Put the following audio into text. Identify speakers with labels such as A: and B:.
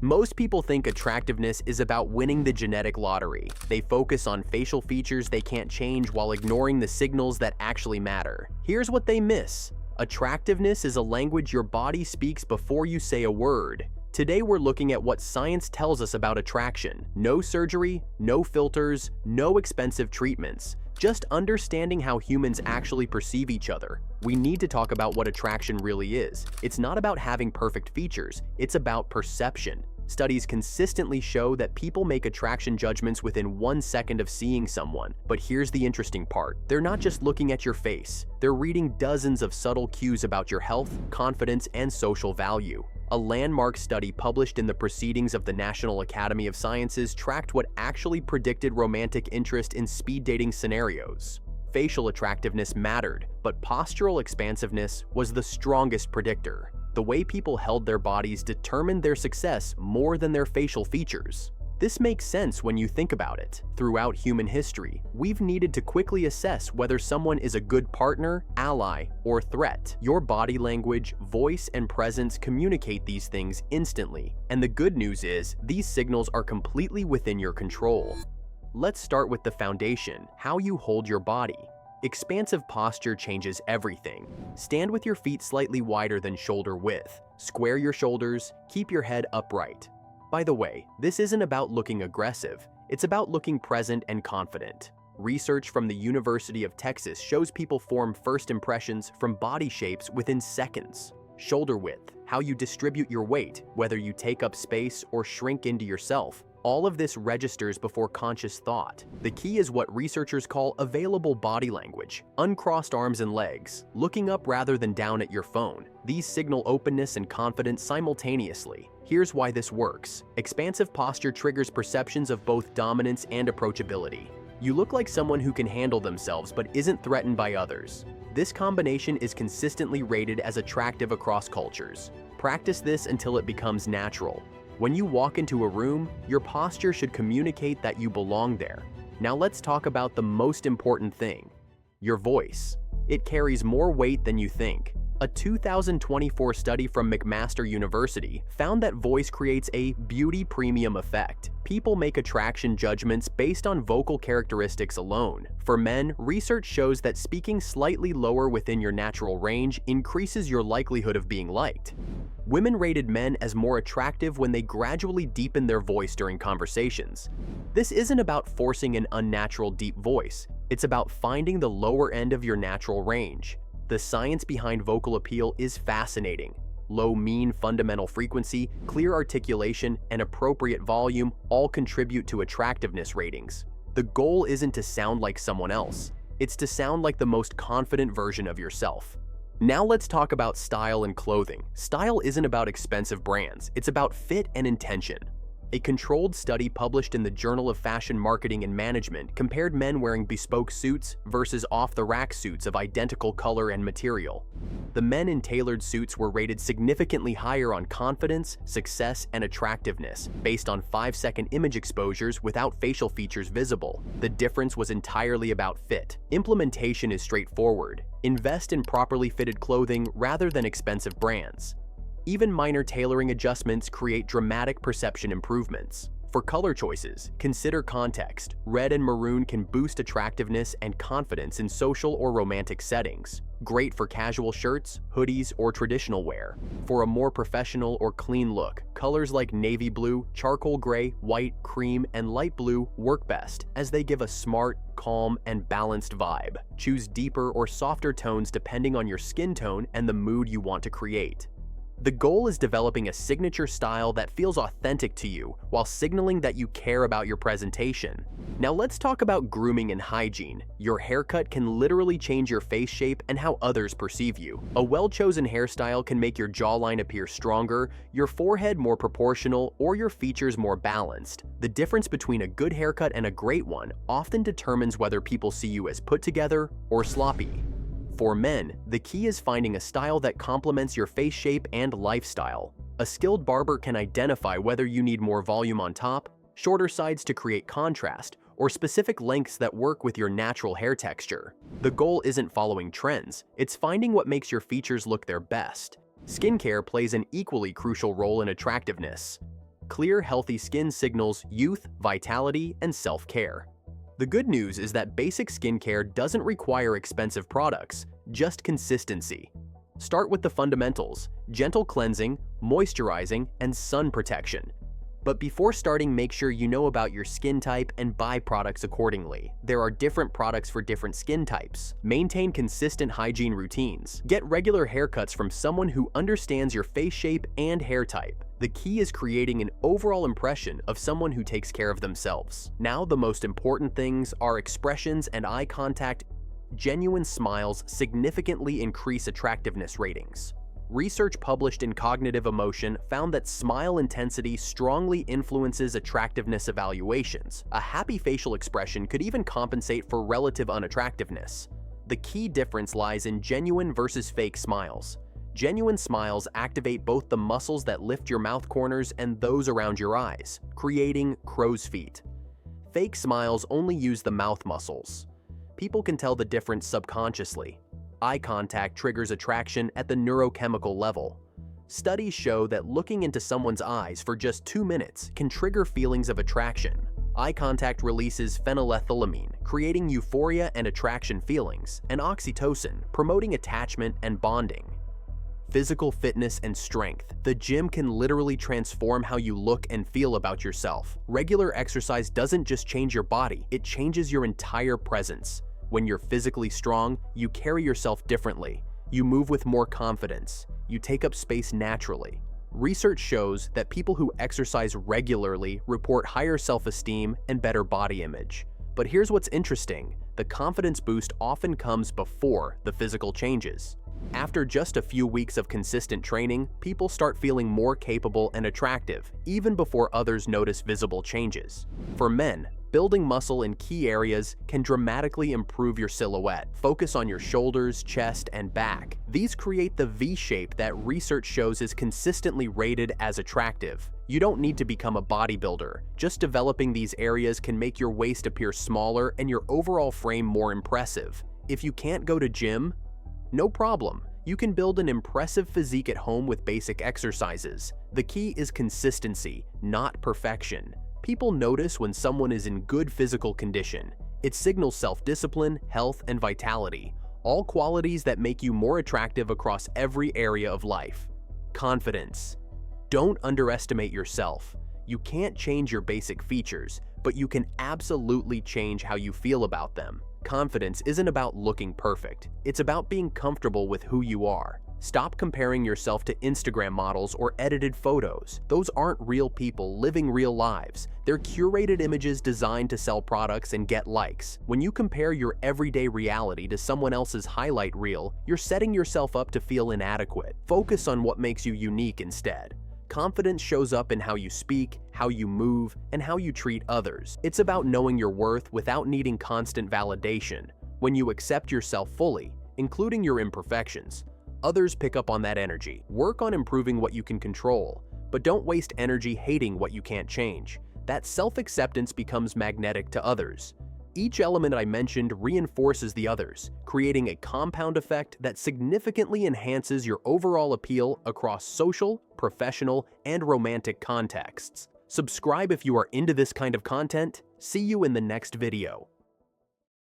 A: Most people think attractiveness is about winning the genetic lottery. They focus on facial features they can't change while ignoring the signals that actually matter. Here's what they miss. Attractiveness is a language your body speaks before you say a word. Today we're looking at what science tells us about attraction. No surgery, no filters, no expensive treatments. Just understanding how humans actually perceive each other. We need to talk about what attraction really is. It's not about having perfect features, it's about perception. Studies consistently show that people make attraction judgments within 1 second of seeing someone. But here's the interesting part. They're not just looking at your face. They're reading dozens of subtle cues about your health, confidence, and social value. A landmark study published in the Proceedings of the National Academy of Sciences tracked what actually predicted romantic interest in speed dating scenarios. Facial attractiveness mattered, but postural expansiveness was the strongest predictor. The way people held their bodies determined their success more than their facial features. This makes sense when you think about it. Throughout human history, we've needed to quickly assess whether someone is a good partner, ally, or threat. Your body language, voice, and presence communicate these things instantly. And the good news is, these signals are completely within your control. Let's start with the foundation, how you hold your body. Expansive posture changes everything. Stand with your feet slightly wider than shoulder width. Square your shoulders, keep your head upright. By the way, this isn't about looking aggressive, it's about looking present and confident. Research from the University of Texas shows people form first impressions from body shapes within seconds. Shoulder width, how you distribute your weight, whether you take up space or shrink into yourself. All of this registers before conscious thought. The key is what researchers call available body language. Uncrossed arms and legs, looking up rather than down at your phone. These signal openness and confidence simultaneously. Here's why this works. Expansive posture triggers perceptions of both dominance and approachability. You look like someone who can handle themselves but isn't threatened by others. This combination is consistently rated as attractive across cultures. Practice this until it becomes natural. When you walk into a room, your posture should communicate that you belong there. Now let's talk about the most important thing, your voice. It carries more weight than you think. A 2024 study from McMaster University found that voice creates a beauty premium effect. People make attraction judgments based on vocal characteristics alone. For men, research shows that speaking slightly lower within your natural range increases your likelihood of being liked. Women rated men as more attractive when they gradually deepen their voice during conversations. This isn't about forcing an unnatural deep voice, it's about finding the lower end of your natural range. The science behind vocal appeal is fascinating. Low mean fundamental frequency, clear articulation, and appropriate volume all contribute to attractiveness ratings. The goal isn't to sound like someone else, it's to sound like the most confident version of yourself. Now let's talk about style and clothing. Style isn't about expensive brands, it's about fit and intention. A controlled study published in the Journal of Fashion Marketing and Management compared men wearing bespoke suits versus off-the-rack suits of identical color and material. The men in tailored suits were rated significantly higher on confidence, success, and attractiveness, based on 5-second image exposures without facial features visible. The difference was entirely about fit. Implementation is straightforward. Invest in properly fitted clothing rather than expensive brands. Even minor tailoring adjustments create dramatic perception improvements. For color choices, consider context. Red and maroon can boost attractiveness and confidence in social or romantic settings. Great for casual shirts, hoodies, or traditional wear. For a more professional or clean look, colors like navy blue, charcoal gray, white, cream, and light blue work best, as they give a smart, calm, and balanced vibe. Choose deeper or softer tones depending on your skin tone and the mood you want to create. The goal is developing a signature style that feels authentic to you while signaling that you care about your presentation. Now let's talk about grooming and hygiene. Your haircut can literally change your face shape and how others perceive you. A well-chosen hairstyle can make your jawline appear stronger, your forehead more proportional, or your features more balanced. The difference between a good haircut and a great one often determines whether people see you as put together or sloppy. For men, the key is finding a style that complements your face shape and lifestyle. A skilled barber can identify whether you need more volume on top, shorter sides to create contrast, or specific lengths that work with your natural hair texture. The goal isn't following trends, it's finding what makes your features look their best. Skincare plays an equally crucial role in attractiveness. Clear, healthy skin signals youth, vitality, and self-care. The good news is that basic skincare doesn't require expensive products, just consistency. Start with the fundamentals: gentle cleansing, moisturizing, and sun protection. But before starting, make sure you know about your skin type and buy products accordingly. There are different products for different skin types. Maintain consistent hygiene routines. Get regular haircuts from someone who understands your face shape and hair type. The key is creating an overall impression of someone who takes care of themselves. Now, the most important things are expressions and eye contact. Genuine smiles significantly increase attractiveness ratings. Research published in Cognitive Emotion found that smile intensity strongly influences attractiveness evaluations. A happy facial expression could even compensate for relative unattractiveness. The key difference lies in genuine versus fake smiles. Genuine smiles activate both the muscles that lift your mouth corners and those around your eyes, creating crow's feet. Fake smiles only use the mouth muscles. People can tell the difference subconsciously. Eye contact triggers attraction at the neurochemical level. Studies show that looking into someone's eyes for just 2 minutes can trigger feelings of attraction. Eye contact releases phenylethylamine, creating euphoria and attraction feelings, and oxytocin, promoting attachment and bonding. Physical fitness and strength. The gym can literally transform how you look and feel about yourself. Regular exercise doesn't just change your body, it changes your entire presence. When you're physically strong, you carry yourself differently. You move with more confidence. You take up space naturally. Research shows that people who exercise regularly report higher self-esteem and better body image. But here's what's interesting: the confidence boost often comes before the physical changes. After just a few weeks of consistent training, people start feeling more capable and attractive, even before others notice visible changes. For men, building muscle in key areas can dramatically improve your silhouette. Focus on your shoulders, chest, and back. These create the V shape that research shows is consistently rated as attractive. You don't need to become a bodybuilder. Just developing these areas can make your waist appear smaller and your overall frame more impressive. If you can't go to gym, no problem. You can build an impressive physique at home with basic exercises. The key is consistency, not perfection. People notice when someone is in good physical condition. It signals self-discipline, health, and vitality, all qualities that make you more attractive across every area of life. Confidence. Don't underestimate yourself. You can't change your basic features, but you can absolutely change how you feel about them. Confidence isn't about looking perfect. It's about being comfortable with who you are. Stop comparing yourself to Instagram models or edited photos. Those aren't real people living real lives. They're curated images designed to sell products and get likes. When you compare your everyday reality to someone else's highlight reel, you're setting yourself up to feel inadequate. Focus on what makes you unique instead. Confidence shows up in how you speak, how you move, and how you treat others. It's about knowing your worth without needing constant validation. When you accept yourself fully, including your imperfections, others pick up on that energy. Work on improving what you can control, but don't waste energy hating what you can't change. That self-acceptance becomes magnetic to others. Each element I mentioned reinforces the others, creating a compound effect that significantly enhances your overall appeal across social, professional, and romantic contexts. Subscribe if you are into this kind of content. See you in the next video.